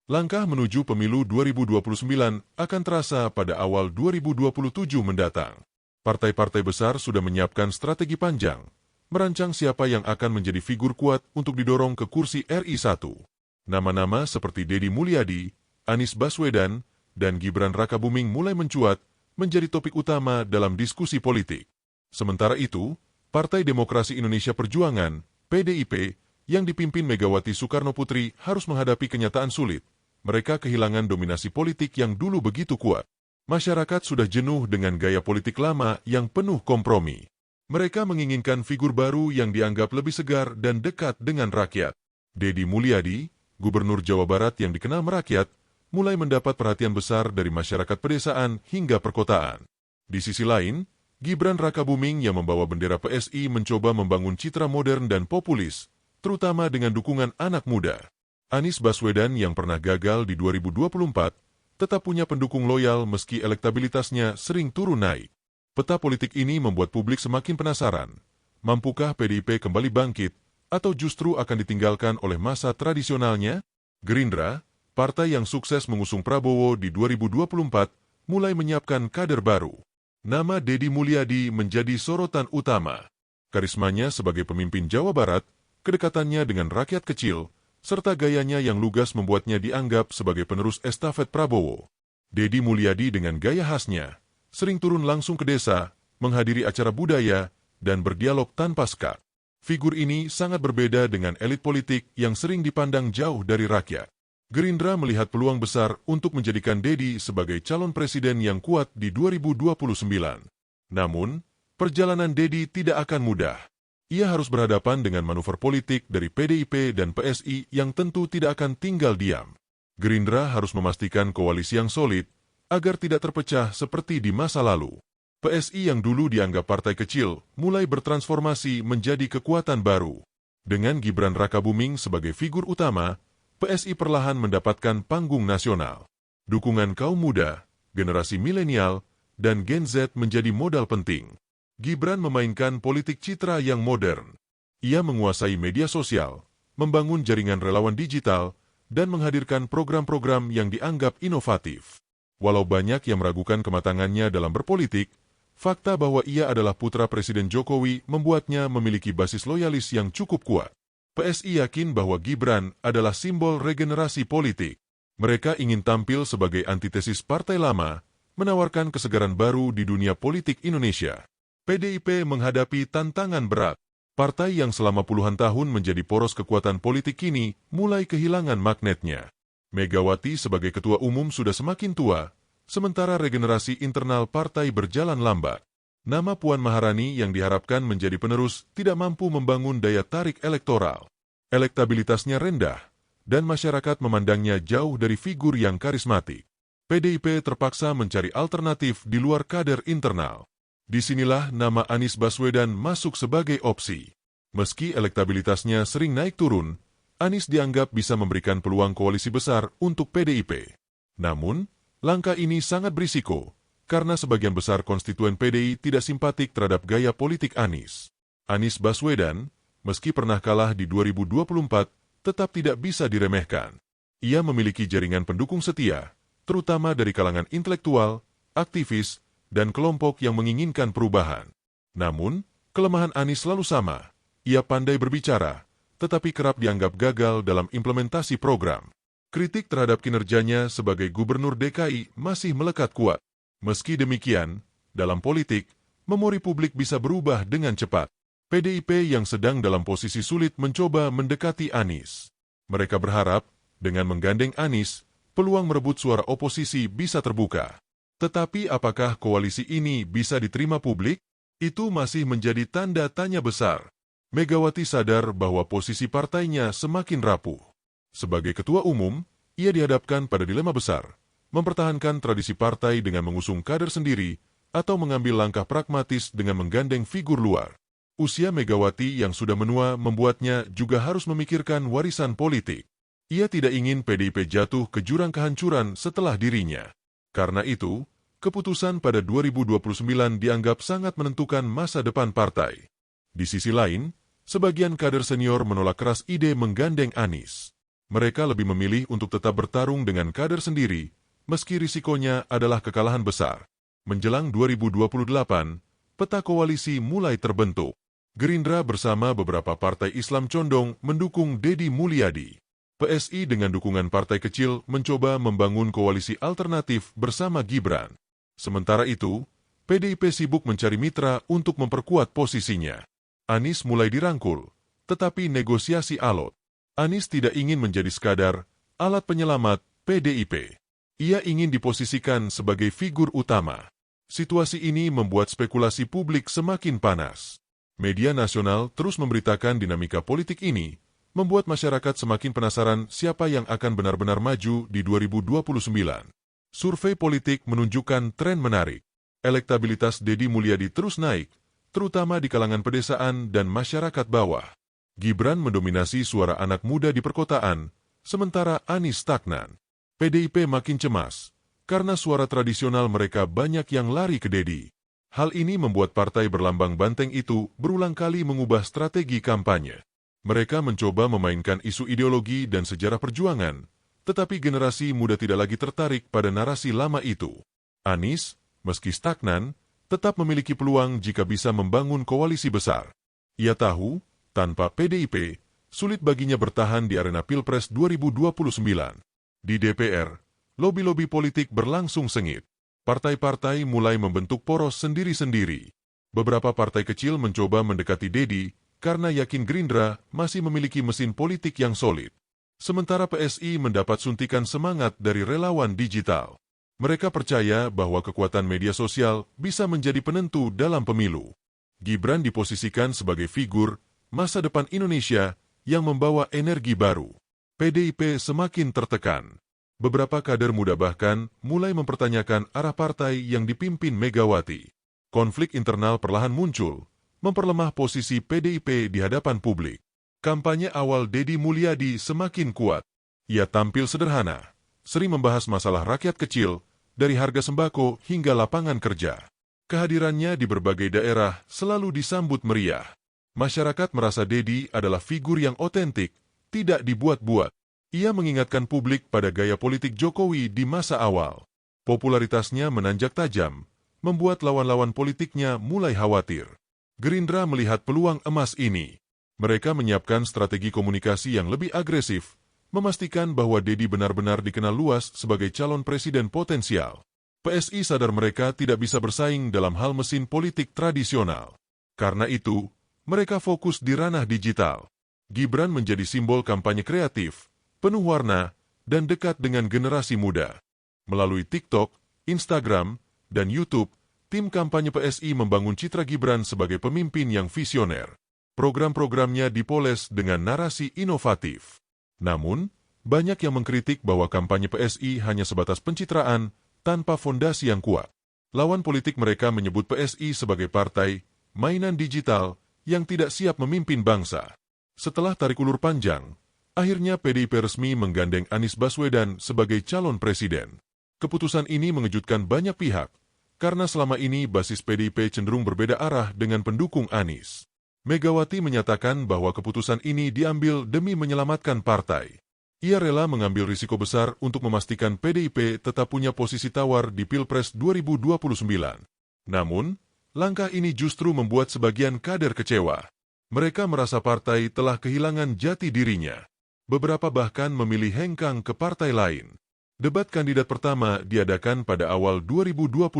Langkah menuju pemilu 2029 akan terasa pada awal 2027 mendatang. Partai-partai besar sudah menyiapkan strategi panjang, merancang siapa yang akan menjadi figur kuat untuk didorong ke kursi RI 1. Nama-nama seperti Deddy Mulyadi, Anies Baswedan, dan Gibran Rakabuming mulai mencuat menjadi topik utama dalam diskusi politik. Sementara itu, Partai Demokrasi Indonesia Perjuangan, PDIP, yang dipimpin Megawati Soekarnoputri harus menghadapi kenyataan sulit. Mereka kehilangan dominasi politik yang dulu begitu kuat. Masyarakat sudah jenuh dengan gaya politik lama yang penuh kompromi. Mereka menginginkan figur baru yang dianggap lebih segar dan dekat dengan rakyat. Deddy Mulyadi, Gubernur Jawa Barat yang dikenal merakyat, mulai mendapat perhatian besar dari masyarakat pedesaan hingga perkotaan. Di sisi lain, Gibran Rakabuming yang membawa bendera PSI mencoba membangun citra modern dan populis, terutama dengan dukungan anak muda. Anies Baswedan yang pernah gagal di 2024 tetap punya pendukung loyal meski elektabilitasnya sering turun naik. Peta politik ini membuat publik semakin penasaran. Mampukah PDIP kembali bangkit atau justru akan ditinggalkan oleh masa tradisionalnya? Gerindra, partai yang sukses mengusung Prabowo di 2024, mulai menyiapkan kader baru. Nama Deddy Mulyadi menjadi sorotan utama. Karismanya sebagai pemimpin Jawa Barat, kedekatannya dengan rakyat kecil, serta gayanya yang lugas membuatnya dianggap sebagai penerus estafet Prabowo. Deddy Mulyadi dengan gaya khasnya, sering turun langsung ke desa, menghadiri acara budaya, dan berdialog tanpa sekat. Figur ini sangat berbeda dengan elit politik yang sering dipandang jauh dari rakyat. Gerindra melihat peluang besar untuk menjadikan Deddy sebagai calon presiden yang kuat di 2029. Namun, perjalanan Deddy tidak akan mudah. Ia harus berhadapan dengan manuver politik dari PDIP dan PSI yang tentu tidak akan tinggal diam. Gerindra harus memastikan koalisi yang solid agar tidak terpecah seperti di masa lalu. PSI yang dulu dianggap partai kecil mulai bertransformasi menjadi kekuatan baru. Dengan Gibran Rakabuming sebagai figur utama, PSI perlahan mendapatkan panggung nasional. Dukungan kaum muda, generasi milenial, dan Gen Z menjadi modal penting. Gibran memainkan politik citra yang modern. Ia menguasai media sosial, membangun jaringan relawan digital, dan menghadirkan program-program yang dianggap inovatif. Walau banyak yang meragukan kematangannya dalam berpolitik, fakta bahwa ia adalah putra Presiden Jokowi membuatnya memiliki basis loyalis yang cukup kuat. PSI yakin bahwa Gibran adalah simbol regenerasi politik. Mereka ingin tampil sebagai antitesis partai lama, menawarkan kesegaran baru di dunia politik Indonesia. PDIP menghadapi tantangan berat. Partai yang selama puluhan tahun menjadi poros kekuatan politik kini mulai kehilangan magnetnya. Megawati sebagai ketua umum sudah semakin tua, sementara regenerasi internal partai berjalan lambat. Nama Puan Maharani yang diharapkan menjadi penerus tidak mampu membangun daya tarik elektoral. Elektabilitasnya rendah, dan masyarakat memandangnya jauh dari figur yang karismatik. PDIP terpaksa mencari alternatif di luar kader internal. Disinilah nama Anies Baswedan masuk sebagai opsi. Meski elektabilitasnya sering naik turun, Anies dianggap bisa memberikan peluang koalisi besar untuk PDIP. Namun, langkah ini sangat berisiko, karena sebagian besar konstituen PDI tidak simpatik terhadap gaya politik Anies. Anies Baswedan, meski pernah kalah di 2024, tetap tidak bisa diremehkan. Ia memiliki jaringan pendukung setia, terutama dari kalangan intelektual, aktivis, dan kelompok yang menginginkan perubahan. Namun, kelemahan Anies selalu sama. Ia pandai berbicara, tetapi kerap dianggap gagal dalam implementasi program. Kritik terhadap kinerjanya sebagai Gubernur DKI masih melekat kuat. Meski demikian, dalam politik, memori publik bisa berubah dengan cepat. PDIP yang sedang dalam posisi sulit mencoba mendekati Anies. Mereka berharap, dengan menggandeng Anies, peluang merebut suara oposisi bisa terbuka. Tetapi apakah koalisi ini bisa diterima publik? Itu masih menjadi tanda tanya besar. Megawati sadar bahwa posisi partainya semakin rapuh. Sebagai ketua umum, ia dihadapkan pada dilema besar, mempertahankan tradisi partai dengan mengusung kader sendiri atau mengambil langkah pragmatis dengan menggandeng figur luar. Usia Megawati yang sudah menua membuatnya juga harus memikirkan warisan politik. Ia tidak ingin PDIP jatuh ke jurang kehancuran setelah dirinya. Karena itu, keputusan pada 2029 dianggap sangat menentukan masa depan partai. Di sisi lain, sebagian kader senior menolak keras ide menggandeng Anies. Mereka lebih memilih untuk tetap bertarung dengan kader sendiri, meski risikonya adalah kekalahan besar. Menjelang 2028, peta koalisi mulai terbentuk. Gerindra bersama beberapa partai Islam condong mendukung Deddy Mulyadi. PSI dengan dukungan partai kecil mencoba membangun koalisi alternatif bersama Gibran. Sementara itu, PDIP sibuk mencari mitra untuk memperkuat posisinya. Anies mulai dirangkul, tetapi negosiasi alot. Anies tidak ingin menjadi sekadar alat penyelamat PDIP. Ia ingin diposisikan sebagai figur utama. Situasi ini membuat spekulasi publik semakin panas. Media nasional terus memberitakan dinamika politik ini, membuat masyarakat semakin penasaran siapa yang akan benar-benar maju di 2029. Survei politik menunjukkan tren menarik. Elektabilitas Deddy Mulyadi terus naik, terutama di kalangan pedesaan dan masyarakat bawah. Gibran mendominasi suara anak muda di perkotaan, sementara Anies stagnan. PDIP makin cemas, karena suara tradisional mereka banyak yang lari ke Deddy. Hal ini membuat partai berlambang banteng itu berulang kali mengubah strategi kampanye. Mereka mencoba memainkan isu ideologi dan sejarah perjuangan, tetapi generasi muda tidak lagi tertarik pada narasi lama itu. Anies, meski stagnan, tetap memiliki peluang jika bisa membangun koalisi besar. Ia tahu, tanpa PDIP, sulit baginya bertahan di arena Pilpres 2029. Di DPR, lobi-lobi politik berlangsung sengit. Partai-partai mulai membentuk poros sendiri-sendiri. Beberapa partai kecil mencoba mendekati Deddy karena yakin Gerindra masih memiliki mesin politik yang solid. Sementara PSI mendapat suntikan semangat dari relawan digital. Mereka percaya bahwa kekuatan media sosial bisa menjadi penentu dalam pemilu. Gibran diposisikan sebagai figur masa depan Indonesia yang membawa energi baru. PDIP semakin tertekan. Beberapa kader muda bahkan mulai mempertanyakan arah partai yang dipimpin Megawati. Konflik internal perlahan muncul, memperlemah posisi PDIP di hadapan publik. Kampanye awal Deddy Mulyadi semakin kuat. Ia tampil sederhana, sering membahas masalah rakyat kecil, dari harga sembako hingga lapangan kerja. Kehadirannya di berbagai daerah selalu disambut meriah. Masyarakat merasa Deddy adalah figur yang otentik, tidak dibuat-buat. Ia mengingatkan publik pada gaya politik Jokowi di masa awal. Popularitasnya menanjak tajam, membuat lawan-lawan politiknya mulai khawatir. Gerindra melihat peluang emas ini. Mereka menyiapkan strategi komunikasi yang lebih agresif, memastikan bahwa Deddy benar-benar dikenal luas sebagai calon presiden potensial. PSI sadar mereka tidak bisa bersaing dalam hal mesin politik tradisional. Karena itu, mereka fokus di ranah digital. Gibran menjadi simbol kampanye kreatif, penuh warna, dan dekat dengan generasi muda. Melalui TikTok, Instagram, dan YouTube, tim kampanye PSI membangun citra Gibran sebagai pemimpin yang visioner. Program-programnya dipoles dengan narasi inovatif. Namun, banyak yang mengkritik bahwa kampanye PSI hanya sebatas pencitraan tanpa fondasi yang kuat. Lawan politik mereka menyebut PSI sebagai partai mainan digital yang tidak siap memimpin bangsa. Setelah tarik ulur panjang, akhirnya PDIP resmi menggandeng Anies Baswedan sebagai calon presiden. Keputusan ini mengejutkan banyak pihak, karena selama ini basis PDIP cenderung berbeda arah dengan pendukung Anies. Megawati menyatakan bahwa keputusan ini diambil demi menyelamatkan partai. Ia rela mengambil risiko besar untuk memastikan PDIP tetap punya posisi tawar di Pilpres 2029. Namun, langkah ini justru membuat sebagian kader kecewa. Mereka merasa partai telah kehilangan jati dirinya. Beberapa bahkan memilih hengkang ke partai lain. Debat kandidat pertama diadakan pada awal 2029.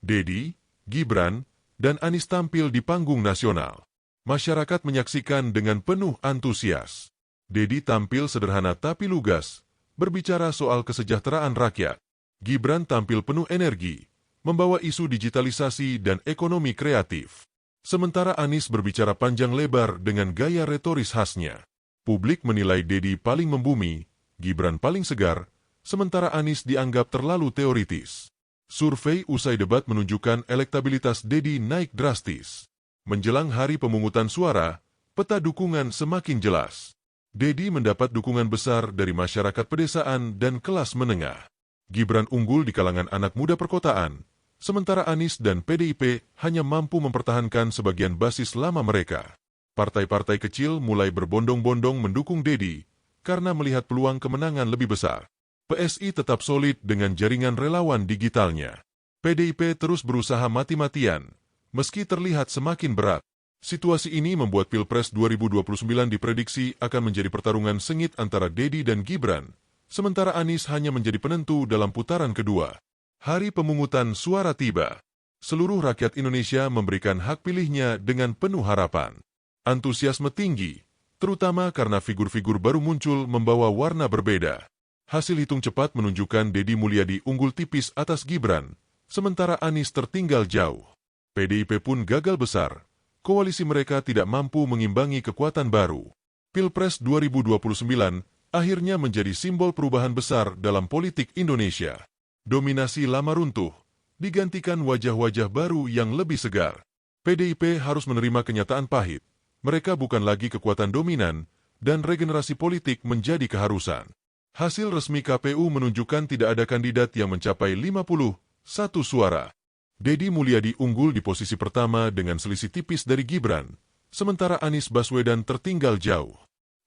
Deddy, Gibran, dan Anies tampil di panggung nasional. Masyarakat menyaksikan dengan penuh antusias. Deddy tampil sederhana tapi lugas, berbicara soal kesejahteraan rakyat. Gibran tampil penuh energi, membawa isu digitalisasi dan ekonomi kreatif. Sementara Anies berbicara panjang lebar dengan gaya retoris khasnya. Publik menilai Deddy paling membumi, Gibran paling segar, sementara Anies dianggap terlalu teoritis. Survei usai debat menunjukkan elektabilitas Deddy naik drastis. Menjelang hari pemungutan suara, peta dukungan semakin jelas. Deddy mendapat dukungan besar dari masyarakat pedesaan dan kelas menengah. Gibran unggul di kalangan anak muda perkotaan, sementara Anies dan PDIP hanya mampu mempertahankan sebagian basis lama mereka. Partai-partai kecil mulai berbondong-bondong mendukung Deddy karena melihat peluang kemenangan lebih besar. PSI tetap solid dengan jaringan relawan digitalnya. PDIP terus berusaha mati-matian, meski terlihat semakin berat. Situasi ini membuat Pilpres 2029 diprediksi akan menjadi pertarungan sengit antara Dedi dan Gibran, sementara Anies hanya menjadi penentu dalam putaran kedua. Hari pemungutan suara tiba. Seluruh rakyat Indonesia memberikan hak pilihnya dengan penuh harapan. Antusiasme tinggi, terutama karena figur-figur baru muncul membawa warna berbeda. Hasil hitung cepat menunjukkan Dedi Mulyadi unggul tipis atas Gibran, sementara Anies tertinggal jauh. PDIP pun gagal besar. Koalisi mereka tidak mampu mengimbangi kekuatan baru. Pilpres 2029 akhirnya menjadi simbol perubahan besar dalam politik Indonesia. Dominasi lama runtuh, digantikan wajah-wajah baru yang lebih segar. PDIP harus menerima kenyataan pahit. Mereka bukan lagi kekuatan dominan, dan regenerasi politik menjadi keharusan. Hasil resmi KPU menunjukkan tidak ada kandidat yang mencapai 51 suara. Dedi Mulyadi unggul di posisi pertama dengan selisih tipis dari Gibran, sementara Anies Baswedan tertinggal jauh.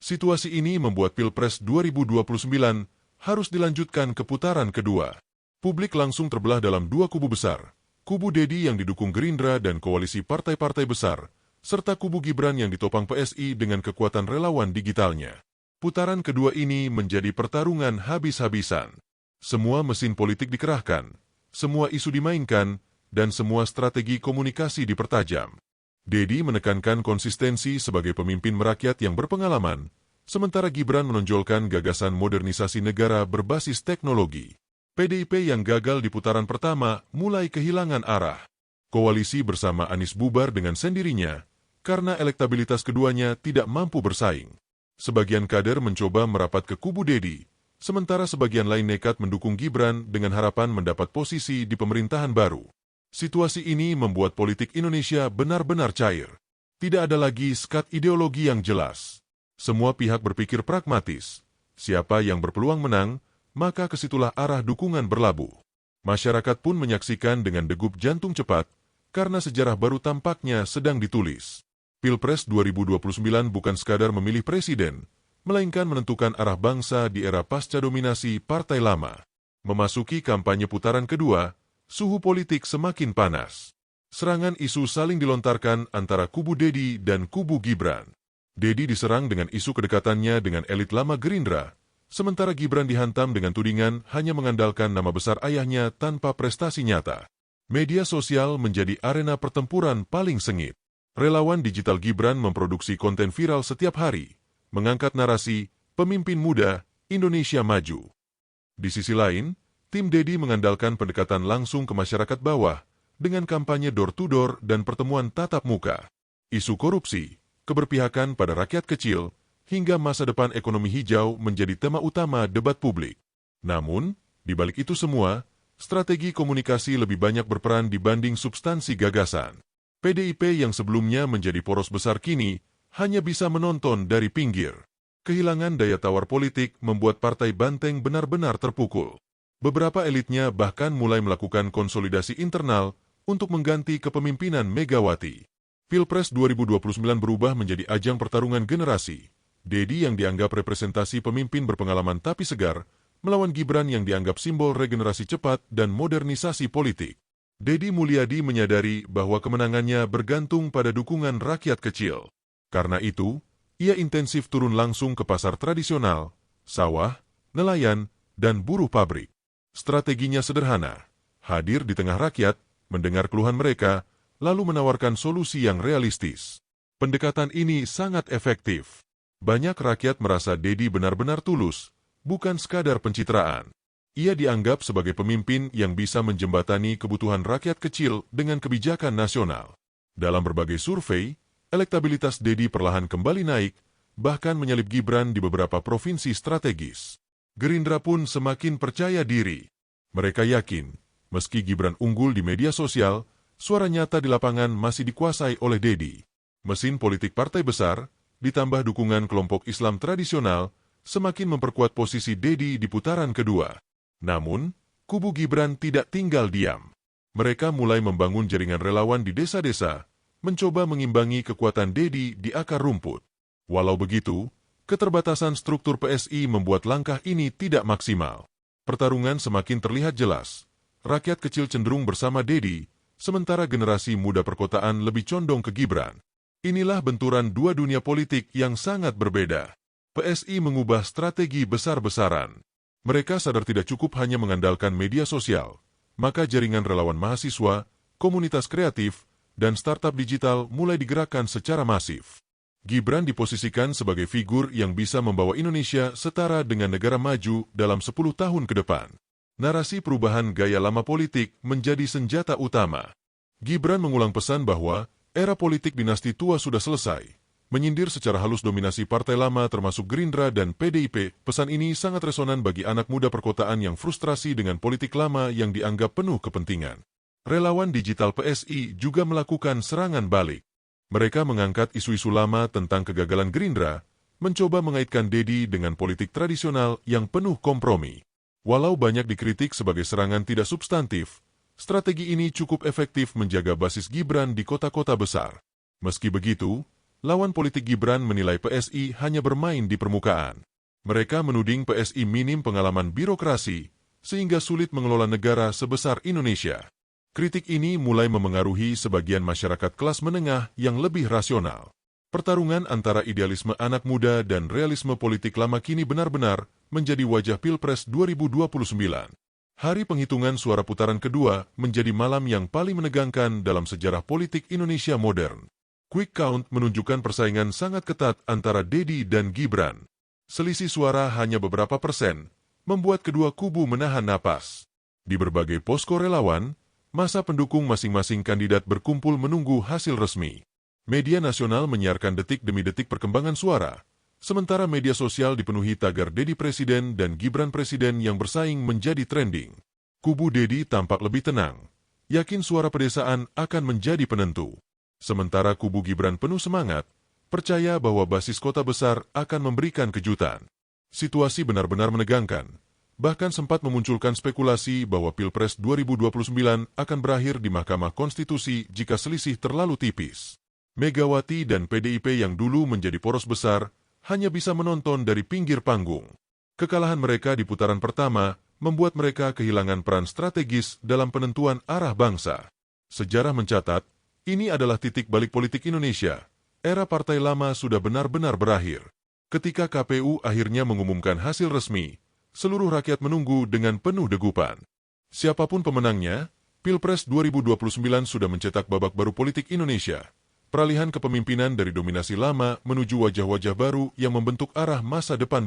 Situasi ini membuat Pilpres 2029 harus dilanjutkan ke putaran kedua. Publik langsung terbelah dalam dua kubu besar, kubu Dedi yang didukung Gerindra dan koalisi partai-partai besar, serta kubu Gibran yang ditopang PSI dengan kekuatan relawan digitalnya. Putaran kedua ini menjadi pertarungan habis-habisan. Semua mesin politik dikerahkan, semua isu dimainkan, dan semua strategi komunikasi dipertajam. Dedi menekankan konsistensi sebagai pemimpin merakyat yang berpengalaman, sementara Gibran menonjolkan gagasan modernisasi negara berbasis teknologi. PDIP yang gagal di putaran pertama mulai kehilangan arah. Koalisi bersama Anies bubar dengan sendirinya, karena elektabilitas keduanya tidak mampu bersaing. Sebagian kader mencoba merapat ke kubu Dedi, sementara sebagian lain nekat mendukung Gibran dengan harapan mendapat posisi di pemerintahan baru. Situasi ini membuat politik Indonesia benar-benar cair. Tidak ada lagi sekat ideologi yang jelas. Semua pihak berpikir pragmatis. Siapa yang berpeluang menang, maka kesitulah arah dukungan berlabuh. Masyarakat pun menyaksikan dengan degup jantung cepat, karena sejarah baru tampaknya sedang ditulis. Pilpres 2029 bukan sekadar memilih presiden, melainkan menentukan arah bangsa di era pasca dominasi partai lama. Memasuki kampanye putaran kedua, suhu politik semakin panas. Serangan isu saling dilontarkan antara kubu Dedi dan kubu Gibran. Dedi diserang dengan isu kedekatannya dengan elit lama Gerindra, sementara Gibran dihantam dengan tudingan hanya mengandalkan nama besar ayahnya tanpa prestasi nyata. Media sosial menjadi arena pertempuran paling sengit. Relawan digital Gibran memproduksi konten viral setiap hari, mengangkat narasi pemimpin muda Indonesia maju. Di sisi lain, tim Dedi mengandalkan pendekatan langsung ke masyarakat bawah dengan kampanye door-to-door dan pertemuan tatap muka. Isu korupsi, keberpihakan pada rakyat kecil, hingga masa depan ekonomi hijau menjadi tema utama debat publik. Namun, di balik itu semua, strategi komunikasi lebih banyak berperan dibanding substansi gagasan. PDIP yang sebelumnya menjadi poros besar kini hanya bisa menonton dari pinggir. Kehilangan daya tawar politik membuat partai banteng benar-benar terpukul. Beberapa elitnya bahkan mulai melakukan konsolidasi internal untuk mengganti kepemimpinan Megawati. Pilpres 2029 berubah menjadi ajang pertarungan generasi. Dedi yang dianggap representasi pemimpin berpengalaman tapi segar, melawan Gibran yang dianggap simbol regenerasi cepat dan modernisasi politik. Dedi Mulyadi menyadari bahwa kemenangannya bergantung pada dukungan rakyat kecil. Karena itu, ia intensif turun langsung ke pasar tradisional, sawah, nelayan, dan buruh pabrik. Strateginya sederhana, hadir di tengah rakyat, mendengar keluhan mereka, lalu menawarkan solusi yang realistis. Pendekatan ini sangat efektif. Banyak rakyat merasa Dedi benar-benar tulus, bukan sekadar pencitraan. Ia dianggap sebagai pemimpin yang bisa menjembatani kebutuhan rakyat kecil dengan kebijakan nasional. Dalam berbagai survei, elektabilitas Dedi perlahan kembali naik, bahkan menyalip Gibran di beberapa provinsi strategis. Gerindra pun semakin percaya diri. Mereka yakin, meski Gibran unggul di media sosial, suara nyata di lapangan masih dikuasai oleh Dedi. Mesin politik partai besar, ditambah dukungan kelompok Islam tradisional, semakin memperkuat posisi Dedi di putaran kedua. Namun, kubu Gibran tidak tinggal diam. Mereka mulai membangun jaringan relawan di desa-desa, mencoba mengimbangi kekuatan Dedi di akar rumput. Walau begitu, Keterbatasan struktur PSI membuat langkah ini tidak maksimal. Pertarungan semakin terlihat jelas. Rakyat kecil cenderung bersama Dedi, sementara generasi muda perkotaan lebih condong ke Gibran. Inilah benturan dua dunia politik yang sangat berbeda. PSI mengubah strategi besar-besaran. Mereka sadar tidak cukup hanya mengandalkan media sosial, maka jaringan relawan mahasiswa, komunitas kreatif, dan startup digital mulai digerakkan secara masif. Gibran diposisikan sebagai figur yang bisa membawa Indonesia setara dengan negara maju dalam 10 tahun ke depan. Narasi perubahan gaya lama politik menjadi senjata utama. Gibran mengulang pesan bahwa era politik dinasti tua sudah selesai. Menyindir secara halus dominasi partai lama termasuk Gerindra dan PDIP, pesan ini sangat resonan bagi anak muda perkotaan yang frustrasi dengan politik lama yang dianggap penuh kepentingan. Relawan digital PSI juga melakukan serangan balik. Mereka mengangkat isu-isu lama tentang kegagalan Gerindra, mencoba mengaitkan Dedi dengan politik tradisional yang penuh kompromi. Walau banyak dikritik sebagai serangan tidak substantif, strategi ini cukup efektif menjaga basis Gibran di kota-kota besar. Meski begitu, lawan politik Gibran menilai PSI hanya bermain di permukaan. Mereka menuding PSI minim pengalaman birokrasi, sehingga sulit mengelola negara sebesar Indonesia. Kritik ini mulai memengaruhi sebagian masyarakat kelas menengah yang lebih rasional. Pertarungan antara idealisme anak muda dan realisme politik lama kini benar-benar menjadi wajah Pilpres 2029. Hari penghitungan suara putaran kedua menjadi malam yang paling menegangkan dalam sejarah politik Indonesia modern. Quick count menunjukkan persaingan sangat ketat antara Dedi dan Gibran. Selisih suara hanya beberapa persen, membuat kedua kubu menahan napas. Di berbagai posko relawan, masa pendukung masing-masing kandidat berkumpul menunggu hasil resmi. Media nasional menyiarkan detik demi detik perkembangan suara, sementara media sosial dipenuhi tagar Dedi Presiden dan Gibran Presiden yang bersaing menjadi trending. Kubu Dedi tampak lebih tenang, yakin suara pedesaan akan menjadi penentu. Sementara kubu Gibran penuh semangat, percaya bahwa basis kota besar akan memberikan kejutan. Situasi benar-benar menegangkan. Bahkan sempat memunculkan spekulasi bahwa Pilpres 2029 akan berakhir di Mahkamah Konstitusi jika selisih terlalu tipis. Megawati dan PDIP yang dulu menjadi poros besar hanya bisa menonton dari pinggir panggung. Kekalahan mereka di putaran pertama membuat mereka kehilangan peran strategis dalam penentuan arah bangsa. Sejarah mencatat, ini adalah titik balik politik Indonesia. Era partai lama sudah benar-benar berakhir. Ketika KPU akhirnya mengumumkan hasil resmi, seluruh rakyat menunggu dengan penuh degupan. Siapapun pemenangnya, Pilpres 2029 sudah mencetak babak baru politik Indonesia. Peralihan kepemimpinan dari dominasi lama menuju wajah-wajah baru yang membentuk arah masa depan